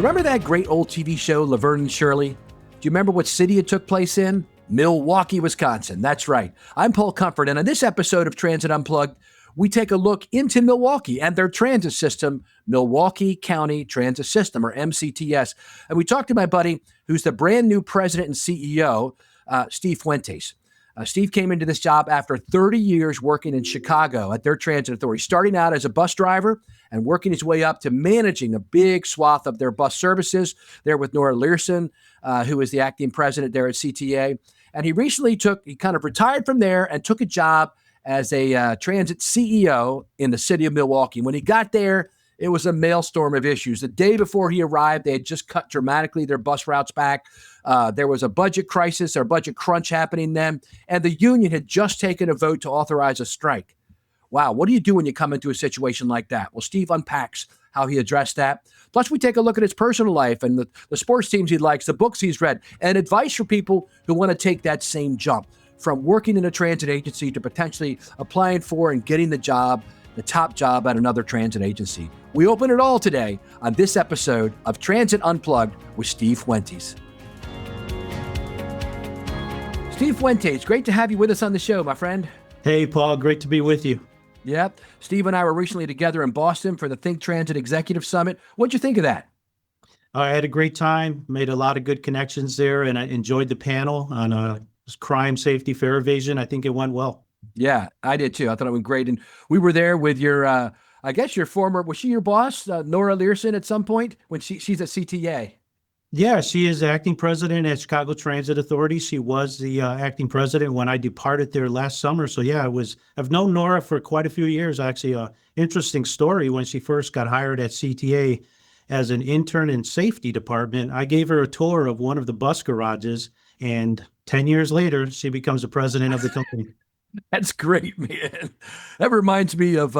Remember that great old TV show, Laverne and Shirley? Do you remember what city it took place in? Milwaukee, Wisconsin. That's right. I'm Paul Comfort, and on this episode of Transit Unplugged, we take a look into Milwaukee and their transit system, Milwaukee County Transit System, or MCTS. And we talked to my buddy, who's the brand new president and CEO, Steve Fuentes. Steve came into this job after 30 years working in Chicago at their transit authority, starting out as a bus driver and working his way up to managing a big swath of their bus services there with Nora, who is the acting president there at CTA. And he recently kind of retired from there and took a job as a transit CEO in the city of Milwaukee. When he got there, it was a maelstrom of issues. The day before he arrived, they had just cut dramatically their bus routes back. There was a budget crisis or budget crunch happening then, and the union had just taken a vote to authorize a strike. Wow, what do you do when you come into a situation like that? Well, Steve unpacks how he addressed that. Plus, we take a look at his personal life and the sports teams he likes, the books he's read, and advice for people who want to take that same jump from working in a transit agency to potentially applying for and getting the top job at another transit agency. We open it all today on this episode of Transit Unplugged with Steve Fuentes. Steve Fuentes, great to have you with us on the show, my friend. Hey, Paul, great to be with you. Yep. Steve and I were recently together in Boston for the Think Transit Executive Summit. What'd you think of that? I had a great time, made a lot of good connections there, and I enjoyed the panel on crime, safety, fare evasion. I think it went well. Yeah, I did too. I thought it went great. And we were there with your, I guess your former, was she your boss, Nora at some point when she's at CTA? Yeah, she is acting president at Chicago Transit Authority. She was the acting president when I departed there last summer. So yeah, I've known Nora for quite a few years. Actually, an interesting story. When she first got hired at CTA as an intern in safety department, I gave her a tour of one of the bus garages, and 10 years later, she becomes the president of the company. That's great, man. That reminds me of,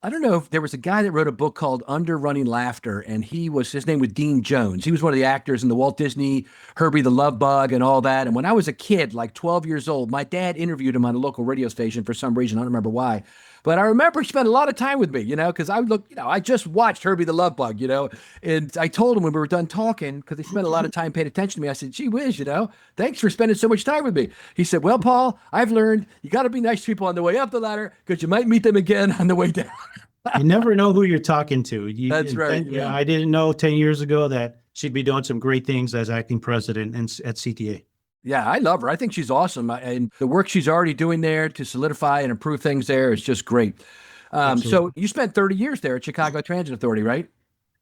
I don't know if there was a guy that wrote a book called Underrunning Laughter, and his name was Dean Jones. He was one of the actors in the Walt Disney, Herbie the Love Bug and all that. And when I was a kid, like 12 years old, my dad interviewed him on a local radio station for some reason. I don't remember why. But I remember he spent a lot of time with me, because I just watched Herbie the Love Bug, and I told him when we were done talking, because he spent a lot of time paying attention to me. I said, gee whiz, thanks for spending so much time with me. He said, well, Paul, I've learned you got to be nice to people on the way up the ladder because you might meet them again on the way down. You never know who you're talking to. That's right. Yeah. I didn't know 10 years ago that she'd be doing some great things as acting president at CTA. Yeah, I love her. I think she's awesome. And the work she's already doing there to solidify and improve things there is just great. So you spent 30 years there at Chicago Transit Authority, right?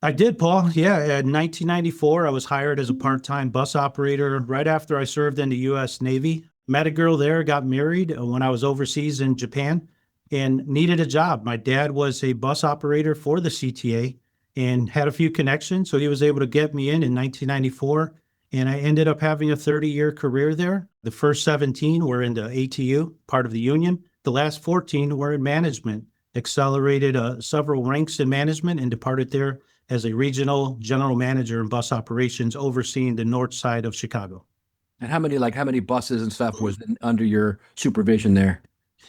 I did, Paul. Yeah. In 1994, I was hired as a part-time bus operator right after I served in the U.S. Navy. Met a girl there, got married when I was overseas in Japan, and needed a job. My dad was a bus operator for the CTA and had a few connections, so he was able to get me in 1994. And I ended up having a 30-year career there. The first 17 were in the ATU, part of the union. The last 14 were in management, accelerated several ranks in management, and departed there as a regional general manager in bus operations, overseeing the north side of Chicago. And how many buses and stuff was under your supervision there?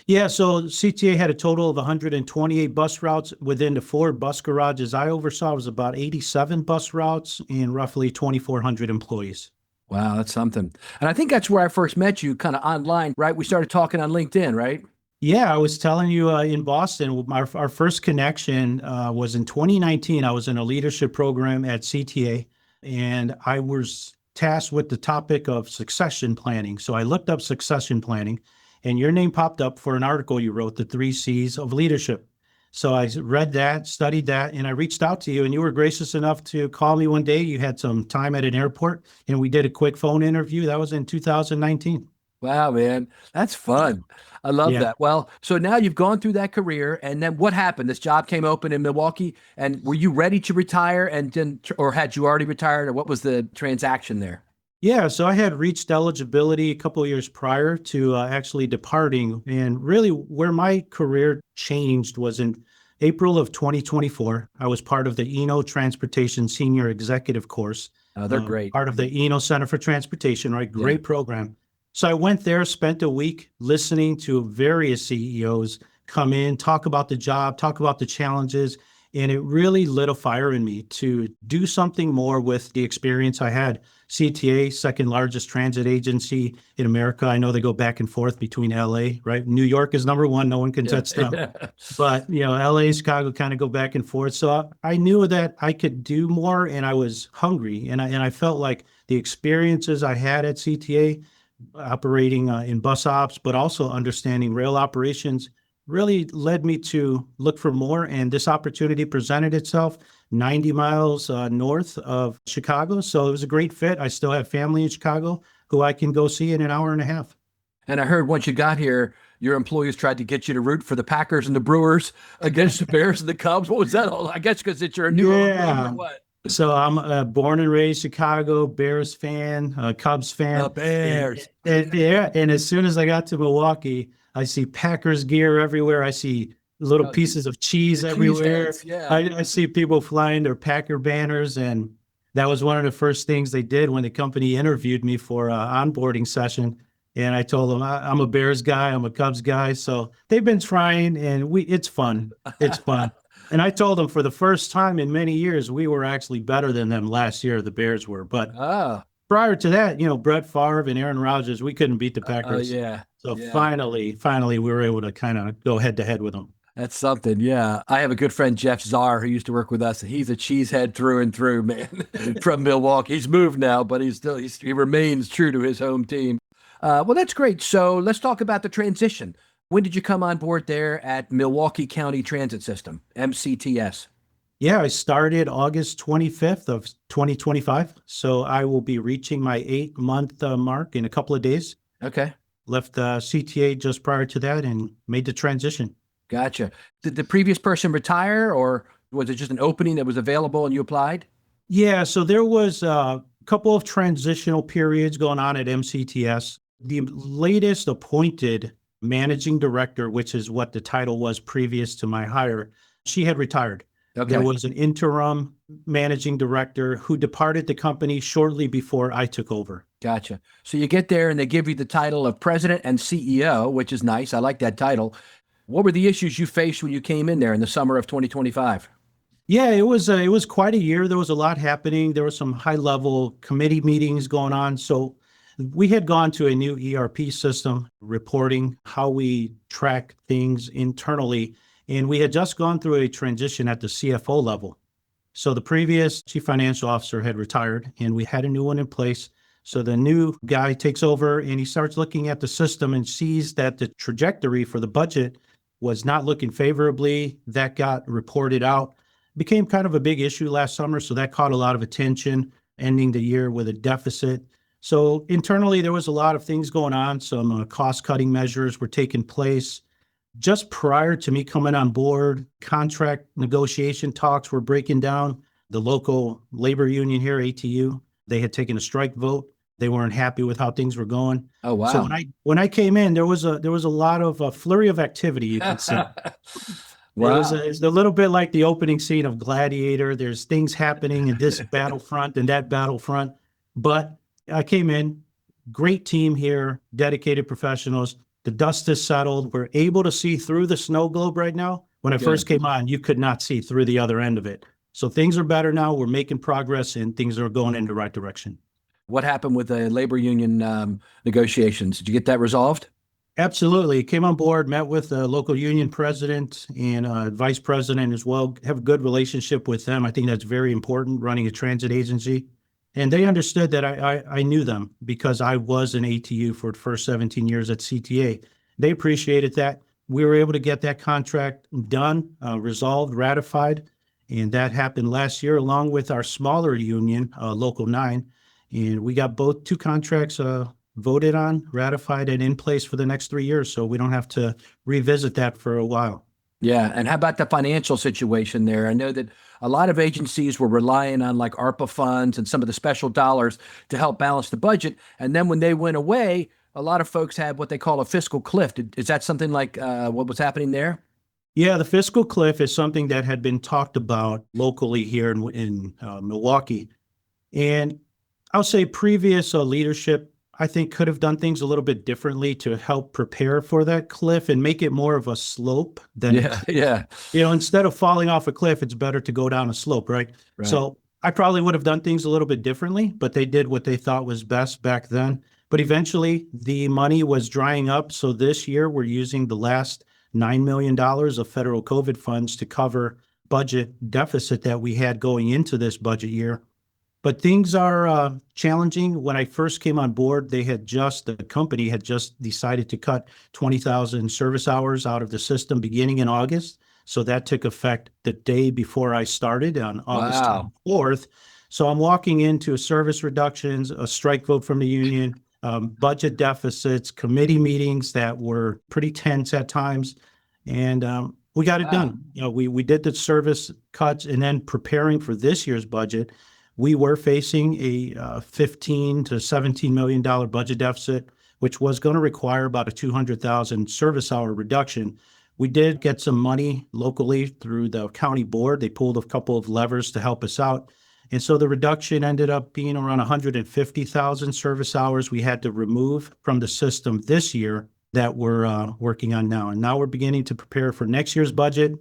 Yeah, so CTA had a total of 128 bus routes. Within the 4 bus garages I oversaw was about 87 bus routes and roughly 2,400 employees. Wow, that's something. And I think that's where I first met you, kind of online, right? We started talking on LinkedIn, right? Yeah, I was telling you in Boston, our first connection was in 2019. I was in a leadership program at CTA, and I was tasked with the topic of succession planning. So I looked up succession planning, and your name popped up for an article you wrote, The 3 C's of Leadership. So I read that, studied that, and I reached out to you, and you were gracious enough to call me one day. You had some time at an airport, and we did a quick phone interview. That was in 2019. Wow, man. That's fun. I love that. Well, so now you've gone through that career, and then what happened? This job came open in Milwaukee, and were you ready to retire, or had you already retired, or what was the transaction there? Yeah, so I had reached eligibility a couple of years prior to actually departing. And really where my career changed was in April of 2024. I was part of the Eno Transportation Senior Executive course. Oh, they're great. Part of the Eno Center for Transportation, right? Great program. So I went there, spent a week listening to various CEOs come in, talk about the job, talk about the challenges, And it really lit a fire in me to do something more with the experience I had. CTA, second largest transit agency in America. I know they go back and forth between LA, right? New York is number one. No one can touch them. But, LA, Chicago kind of go back and forth. So I knew that I could do more, and I was hungry. And I felt like the experiences I had at CTA, operating in bus ops, but also understanding rail operations, really led me to look for more. And this opportunity presented itself 90 miles north of Chicago. So it was a great fit. I still have family in Chicago who I can go see in an hour and a half. And I heard once you got here, your employees tried to get you to root for the Packers and the Brewers against the Bears and the Cubs. What was that all? I guess because it's your new home or what? So I'm born and raised Chicago, Bears fan, Cubs fan. The Bears. And as soon as I got to Milwaukee, I see Packers gear everywhere. I see little pieces of cheese everywhere. Heads, yeah. I see people flying their Packer banners. And that was one of the first things they did when the company interviewed me for an onboarding session. And I told them, I'm a Bears guy, I'm a Cubs guy. So they've been trying, and it's fun. It's fun. And I told them for the first time in many years, we were actually better than them last year, the Bears were. But prior to that, Brett Favre and Aaron Rodgers, we couldn't beat the Packers. So finally, we were able to kind of go head to head with them. That's something, yeah. I have a good friend, Jeff Czar, who used to work with us. He's a cheesehead through and through, man, from Milwaukee. He's moved now, but he remains true to his home team. Well, that's great. So let's talk about the transition. When did you come on board there at Milwaukee County Transit System, MCTS? Yeah, I started August 25th of 2025. So I will be reaching my 8-month mark in a couple of days. Okay. Left CTA just prior to that and made the transition. Gotcha. Did the previous person retire, or was it just an opening that was available and you applied? Yeah, so there was a couple of transitional periods going on at MCTS. The latest appointed managing director, which is what the title was previous to my hire, she had retired. Okay. There was an interim managing director who departed the company shortly before I took over. Gotcha. So you get there and they give you the title of president and CEO, which is nice. I like that title. What were the issues you faced when you came in there in the summer of 2025? Yeah, it was quite a year. There was a lot happening. There were some high-level committee meetings going on. So we had gone to a new ERP system, reporting how we track things internally. And we had just gone through a transition at the CFO level. So the previous chief financial officer had retired, and we had a new one in place. So the new guy takes over, and he starts looking at the system and sees that the trajectory for the budget was not looking favorably. That got reported out. Became kind of a big issue last summer, so that caught a lot of attention, ending the year with a deficit. So internally, there was a lot of things going on. Some cost-cutting measures were taking place. Just prior to me coming on board, contract negotiation talks were breaking down. The local labor union here, ATU, they had taken a strike vote. They weren't happy with how things were going. Oh, wow. So when I came in, there was a lot of flurry of activity, you could say. Wow. It's a little bit like the opening scene of Gladiator. There's things happening in this battlefront and that battlefront. But I came in, great team here, dedicated professionals. The dust is settled. We're able to see through the snow globe right now. When I first came on, you could not see through the other end of it. So things are better now. We're making progress and things are going in the right direction. What happened with the labor union negotiations? Did you get that resolved? Absolutely. Came on board, met with the local union president and vice president as well. Have a good relationship with them. I think that's very important, running a transit agency. And they understood that I knew them because I was an ATU for the first 17 years at CTA. They appreciated that. We were able to get that contract done, resolved, ratified. And that happened last year along with our smaller union, Local 9. And we got two contracts voted on, ratified, and in place for the next 3 years. So we don't have to revisit that for a while. Yeah. And how about the financial situation there? I know that a lot of agencies were relying on like ARPA funds and some of the special dollars to help balance the budget. And then when they went away, a lot of folks had what they call a fiscal cliff. Is that something like what was happening there? Yeah, the fiscal cliff is something that had been talked about locally here in Milwaukee. And I'll say previous leadership, I think, could have done things a little bit differently to help prepare for that cliff and make it more of a slope than a Yeah, cliff. yeah, Instead of falling off a cliff, it's better to go down a slope, right? right. So I probably would have done things a little bit differently, but they did what they thought was best back then. But eventually the money was drying up. So this year we're using the last $9 million of federal COVID funds to cover budget deficit that we had going into this budget year. But things are challenging. When I first came on board, the company had just decided to cut 20,000 service hours out of the system beginning in August. So that took effect the day before I started on August Wow. 24th. So I'm walking into service reductions, a strike vote from the union, budget deficits, committee meetings that were pretty tense at times. And we got it Wow. done. We did the service cuts, and then preparing for this year's budget, we were facing a $15 to $17 million budget deficit, which was going to require about a 200,000 service hour reduction. We did get some money locally through the county board. They pulled a couple of levers to help us out. And so the reduction ended up being around 150,000 service hours we had to remove from the system this year that we're working on now. And now we're beginning to prepare for next year's budget.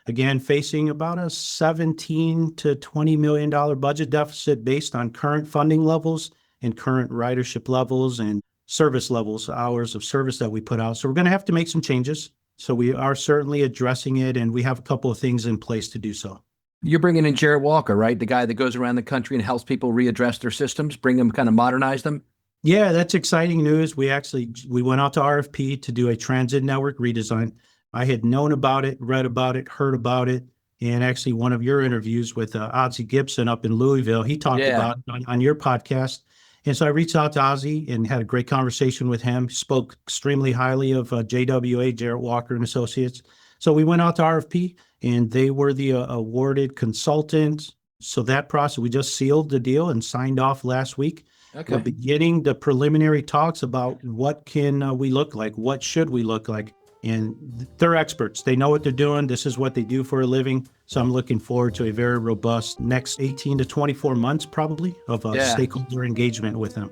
Again, facing about a $17 to $20 million budget deficit based on current funding levels and current ridership levels and service levels, hours of service that we put out. So we're going to have to make some changes. So we are certainly addressing it, and we have a couple of things in place to do so. You're bringing in Jarrett Walker, right? The guy that goes around the country and helps people readdress their systems, bring them, kind of modernize them. Yeah, that's exciting news. We went out to RFP to do a transit network redesign. I had known about it, read about it, heard about it, and actually one of your interviews with Ozzie Gibson up in Louisville, he talked about it on your podcast. And so I reached out to Ozzie and had a great conversation with him, spoke extremely highly of JWA, Jarrett Walker and Associates. So we went out to RFP, and they were the awarded consultants. So that process, we just sealed the deal and signed off last week. Okay. We're beginning the preliminary talks about what can we look like, what should we look like. And they're experts. They know what they're doing. This is what they do for a living. So I'm looking forward to a very robust next 18 to 24 months probably of stakeholder engagement with them.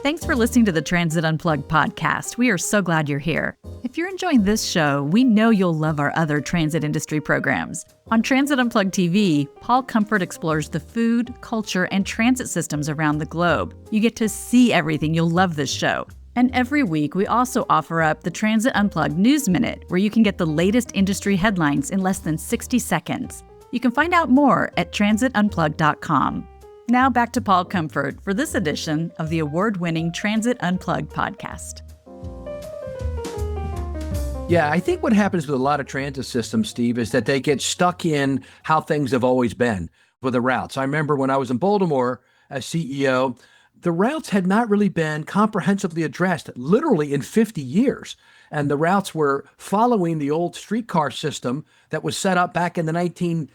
Thanks for listening to the Transit Unplugged podcast. We are so glad you're here. If you're enjoying this show, we know you'll love our other transit industry programs. On Transit Unplugged TV, Paul Comfort explores the food, culture, and transit systems around the globe. You get to see everything. You'll love this show. And every week, we also offer up the Transit Unplugged News Minute, where you can get the latest industry headlines in less than 60 seconds. You can find out more at transitunplugged.com. Now back to Paul Comfort for this edition of the award-winning Transit Unplugged podcast. Yeah, I think what happens with a lot of transit systems, Steve, is that they get stuck in how things have always been with the routes. I remember when I was in Baltimore as CEO, the routes had not really been comprehensively addressed literally in 50 years. And the routes were following the old streetcar system that was set up back in the 70s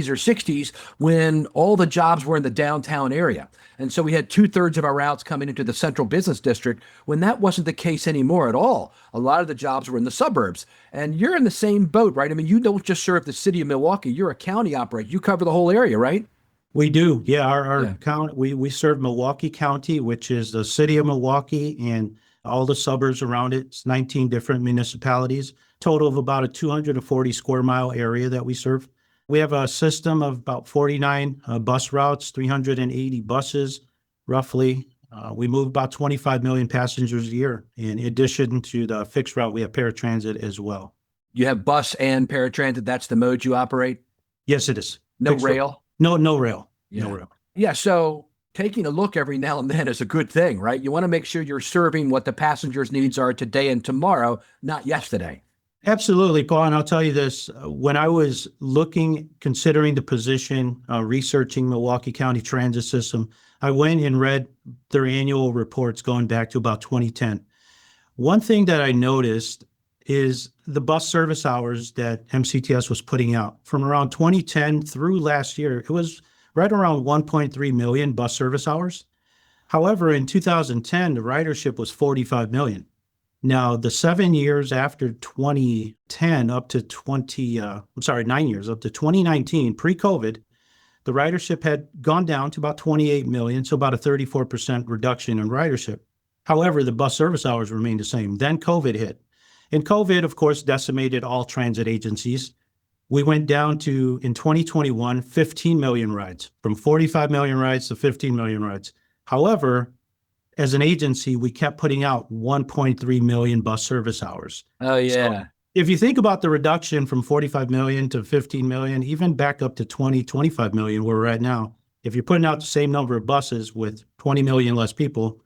or 60s when all the jobs were in the downtown area. And so we had 2/3 of our routes coming into the central business district when that wasn't the case anymore at all. A lot of the jobs were in the suburbs. And you're in the same boat, right? I mean, you don't just serve the city of Milwaukee. You're a county operator. You cover the whole area, right? We do. Yeah, our county, we serve Milwaukee County, which is the city of Milwaukee and all the suburbs around it. It's 19 different municipalities, total of about a 240 square mile area that we serve. We have a system of about 49 bus routes, 380 buses, roughly. We move about 25 million passengers a year. In addition to the fixed route, we have paratransit as well. You have bus and paratransit. That's the mode you operate? Yes, it is. No rail? No rail. Yeah. No rail. Yeah, so taking a look every now and then is a good thing, right? You want to make sure you're serving what the passengers' needs are today and tomorrow, not yesterday. Absolutely, Paul. And I'll tell you this, when I was considering the position, researching Milwaukee County transit system, I went and read their annual reports going back to about 2010. One thing that I noticed is the bus service hours that MCTS was putting out from around 2010 through last year. It was right around 1.3 million bus service hours. However, in 2010, the ridership was 45 million. Now, the 7 years after 2010 up to 9 years up to 2019, pre-COVID, the ridership had gone down to about 28 million, so about a 34% reduction in ridership. However, the bus service hours remained the same. Then COVID hit. And COVID, of course, decimated all transit agencies. We went down to, in 2021, 15 million rides, from 45 million rides to 15 million rides. However, as an agency, we kept putting out 1.3 million bus service hours. Oh, yeah. So if you think about the reduction from 45 million to 15 million, even back up to 20, 25 million where we're at now, if you're putting out the same number of buses with 20 million less people,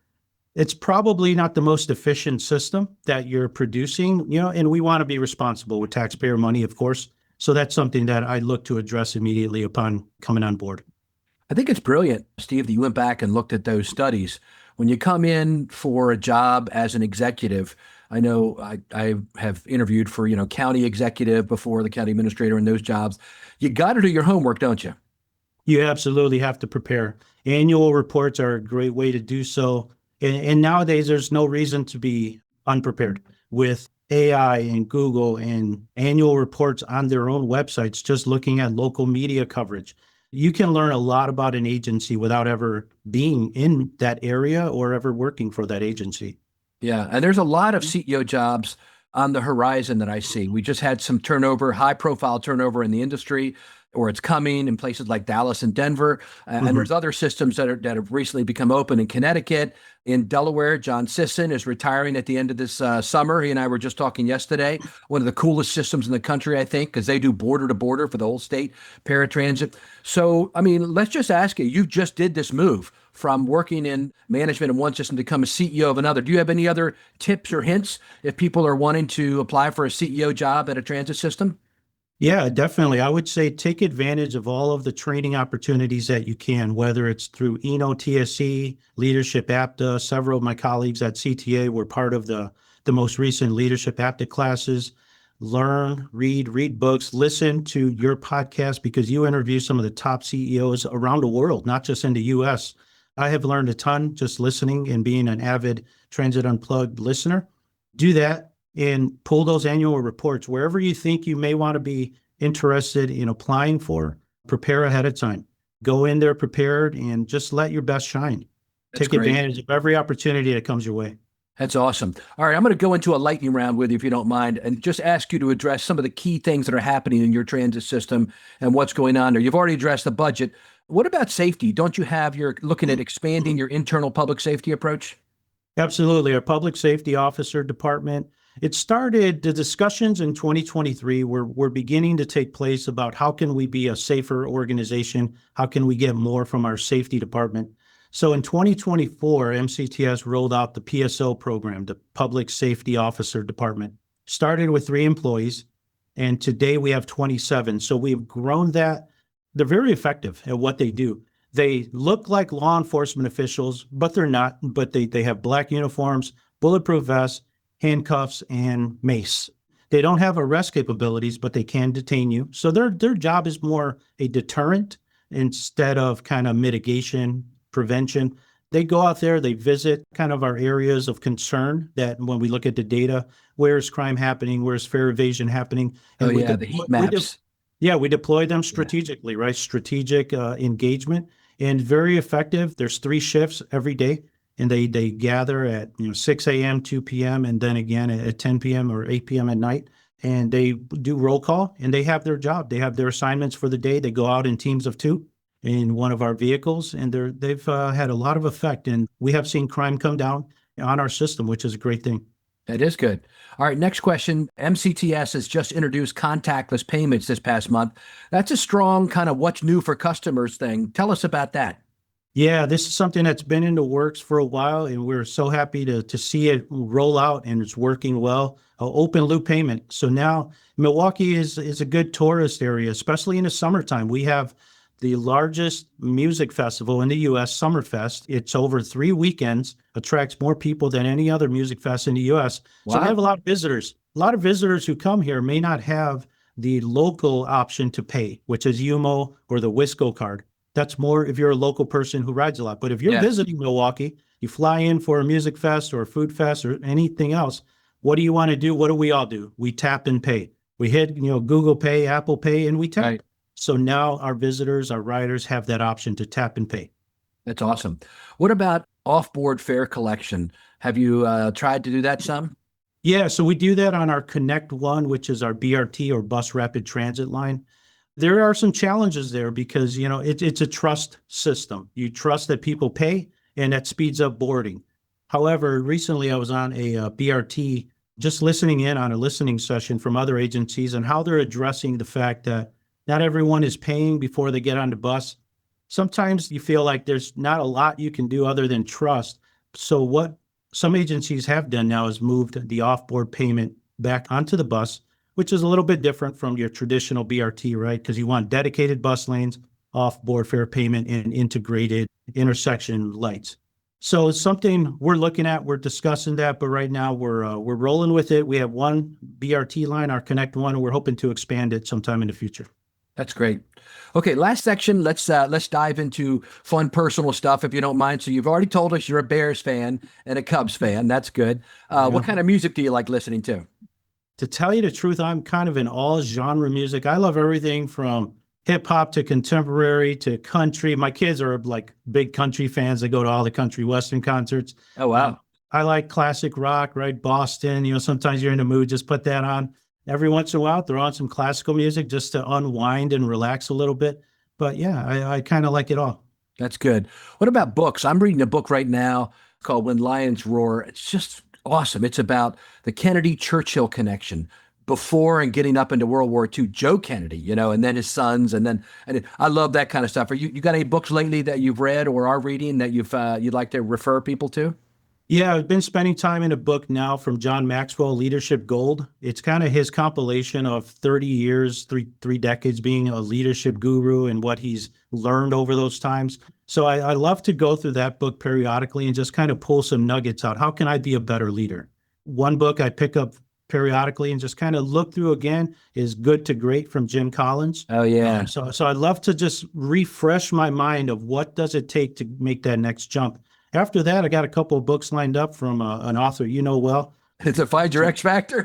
it's probably not the most efficient system that you're producing, and we want to be responsible with taxpayer money, of course. So that's something that I look to address immediately upon coming on board. I think it's brilliant, Steve, that you went back and looked at those studies. When you come in for a job as an executive, I know I have interviewed for, county executive before, the county administrator in those jobs. You got to do your homework, don't you? You absolutely have to prepare. Annual reports are a great way to do so. And nowadays, there's no reason to be unprepared. With AI and Google and annual reports on their own websites, just looking at local media coverage, you can learn a lot about an agency without ever being in that area or ever working for that agency. Yeah, and there's a lot of CEO jobs on the horizon that I see. We just had some turnover, high-profile turnover in the industry, or it's coming in places like Dallas and Denver. And there's other systems that have recently become open in Connecticut. In Delaware, John Sisson is retiring at the end of this summer. He and I were just talking yesterday. One of the coolest systems in the country, I think, because they do border to border for the whole state, paratransit. So, let's just ask you just did this move from working in management of one system to become a CEO of another. Do you have any other tips or hints if people are wanting to apply for a CEO job at a transit system? Yeah, definitely. I would say take advantage of all of the training opportunities that you can, whether it's through ENO TSC, Leadership APTA. Several of my colleagues at CTA were part of the most recent Leadership APTA classes. Learn, read books, listen to your podcast because you interview some of the top CEOs around the world, not just in the US. I have learned a ton just listening and being an avid Transit Unplugged listener. Do that. And pull those annual reports wherever you think you may want to be interested in applying for. Prepare ahead of time. Go in there prepared and just let your best shine. Take advantage of every opportunity that comes your way. That's awesome. All right, I'm going to go into a lightning round with you, if you don't mind, and just ask you to address some of the key things that are happening in your transit system and what's going on there. You've already addressed the budget. What about safety? Don't you have, you're looking at expanding your internal public safety approach? Absolutely. Our public safety officer department, it started, the discussions in 2023 were beginning to take place about how can we be a safer organization? How can we get more from our safety department? So in 2024, MCTS rolled out the PSO program, the Public Safety Officer Department. Started with 3 employees, and today we have 27. So we've grown that. They're very effective at what they do. They look like law enforcement officials, but they're not. But they have black uniforms, bulletproof vests, handcuffs, and mace. They don't have arrest capabilities, but they can detain you. So their job is more a deterrent instead of kind of mitigation, prevention. They go out there, they visit kind of our areas of concern that when we look at the data, where's crime happening, where's fare evasion happening. And the heat maps. We deploy them strategically, right? Strategic engagement, and very effective. There's 3 shifts every day. And they gather at 6 a.m., 2 p.m., and then again at 10 p.m. or 8 p.m. at night. And they do roll call, and they have their job. They have their assignments for the day. They go out in teams of 2 in one of our vehicles, and they've had a lot of effect. And we have seen crime come down on our system, which is a great thing. That is good. All right, next question. MCTS has just introduced contactless payments this past month. That's a strong kind of what's new for customers thing. Tell us about that. Yeah, this is something that's been in the works for a while, and we're so happy to see it roll out, and it's working well. Open loop payment. So now Milwaukee is a good tourist area, especially in the summertime. We have the largest music festival in the U.S., Summerfest. It's over 3 weekends, attracts more people than any other music fest in the U.S. Wow. So we have a lot of visitors. A lot of visitors who come here may not have the local option to pay, which is UMO or the Wisco card. That's more if you're a local person who rides a lot. But if you're visiting Milwaukee, you fly in for a music fest or a food fest or anything else, what do you want to do? What do we all do? We tap and pay. We hit Google Pay, Apple Pay, and we tap. Right. So now our visitors, our riders have that option to tap and pay. That's awesome. What about off-board fare collection? Have you tried to do that some? Yeah, so we do that on our Connect One, which is our BRT or bus rapid transit line. There are some challenges there because, it's a trust system. You trust that people pay, and that speeds up boarding. However, recently I was on a BRT, just listening in on a listening session from other agencies and how they're addressing the fact that not everyone is paying before they get on the bus. Sometimes you feel like there's not a lot you can do other than trust. So what some agencies have done now is moved the off-board payment back onto the bus, which is a little bit different from your traditional BRT, right? Because you want dedicated bus lanes, off-board fare payment, and integrated intersection lights. So it's something we're looking at. We're discussing that, but right now we're rolling with it. We have one BRT line, our Connect One, and we're hoping to expand it sometime in the future. That's great. Okay, last section. Let's dive into fun personal stuff, if you don't mind. So you've already told us you're a Bears fan and a Cubs fan. That's good. What kind of music do you like listening to? To tell you the truth, I'm kind of in all genre music. I love everything from hip hop to contemporary to country. My kids are like big country fans. They go to all the country western concerts. Oh, wow. I like classic rock, right? Boston. Sometimes you're in the mood, just put that on. Every once in a while, throw on some classical music just to unwind and relax a little bit. But yeah, I kind of like it all. That's good. What about books? I'm reading a book right now called When Lions Roar. It's just awesome. It's about the Kennedy-Churchill connection before and getting up into World War II. Joe Kennedy, and then his sons, and I love that kind of stuff. You got any books lately that you've read or are reading that you'd like to refer people to? Yeah, I've been spending time in a book now from John Maxwell, Leadership Gold. It's kind of his compilation of 30 years, three decades being a leadership guru and what he's learned over those times. So I love to go through that book periodically and just kind of pull some nuggets out. How can I be a better leader? One book I pick up periodically and just kind of look through again is Good to Great from Jim Collins. Oh, yeah. So I'd love to just refresh my mind of what does it take to make that next jump. After that, I got a couple of books lined up from an author you know well. It's a Find Your X Factor?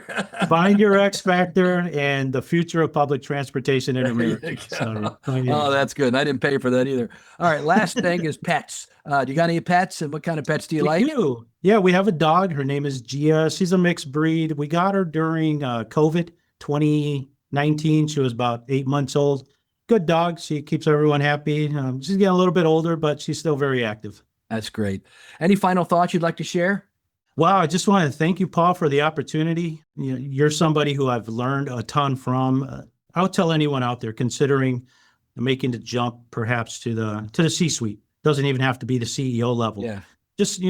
Find Your X Factor and The Future of Public Transportation in America. Oh, that's good. I didn't pay for that either. All right, last thing is pets. Do you got any pets, and what kind of pets do you like? We do. Yeah, we have a dog. Her name is Gia. She's a mixed breed. We got her during COVID 2019. She was about 8 months old. Good dog. She keeps everyone happy. She's getting a little bit older, but she's still very active. That's great. Any final thoughts you'd like to share? Wow, I just want to thank you, Paul, for the opportunity. You're somebody who I've learned a ton from. I'll tell anyone out there considering making the jump perhaps to the C-suite. Doesn't even have to be the CEO level. Yeah. Just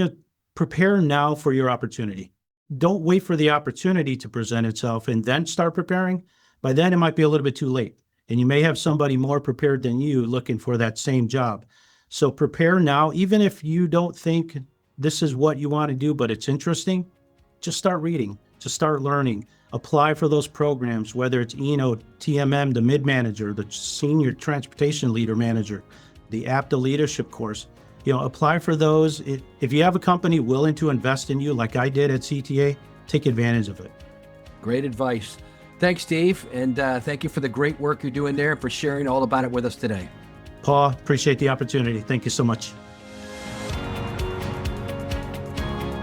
prepare now for your opportunity. Don't wait for the opportunity to present itself and then start preparing. By then, it might be a little bit too late. And you may have somebody more prepared than you looking for that same job. So prepare now, even if you don't think this is what you want to do, but it's interesting, just start reading, just start learning, apply for those programs, whether it's TMM, the mid-manager, the senior transportation leader manager, the APTA leadership course, apply for those. If you have a company willing to invest in you, like I did at CTA, take advantage of it. Great advice. Thanks, Steve. And thank you for the great work you're doing there and for sharing all about it with us today. Paul, appreciate the opportunity. Thank you so much.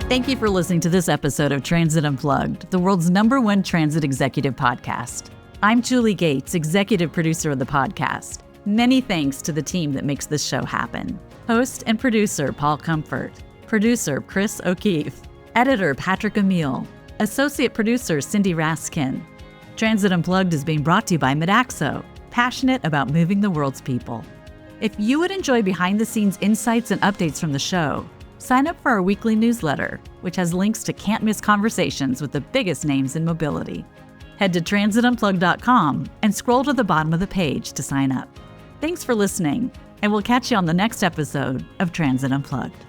Thank you for listening to this episode of Transit Unplugged, the world's #1 transit executive podcast. I'm Julie Gates, executive producer of the podcast. Many thanks to the team that makes this show happen. Host and producer Paul Comfort, producer Chris O'Keefe, editor Patrick Emile, associate producer Cindy Raskin. Transit Unplugged is being brought to you by Midaxo, passionate about moving the world's people. If you would enjoy behind-the-scenes insights and updates from the show, sign up for our weekly newsletter, which has links to can't-miss conversations with the biggest names in mobility. Head to transitunplugged.com and scroll to the bottom of the page to sign up. Thanks for listening, and we'll catch you on the next episode of Transit Unplugged.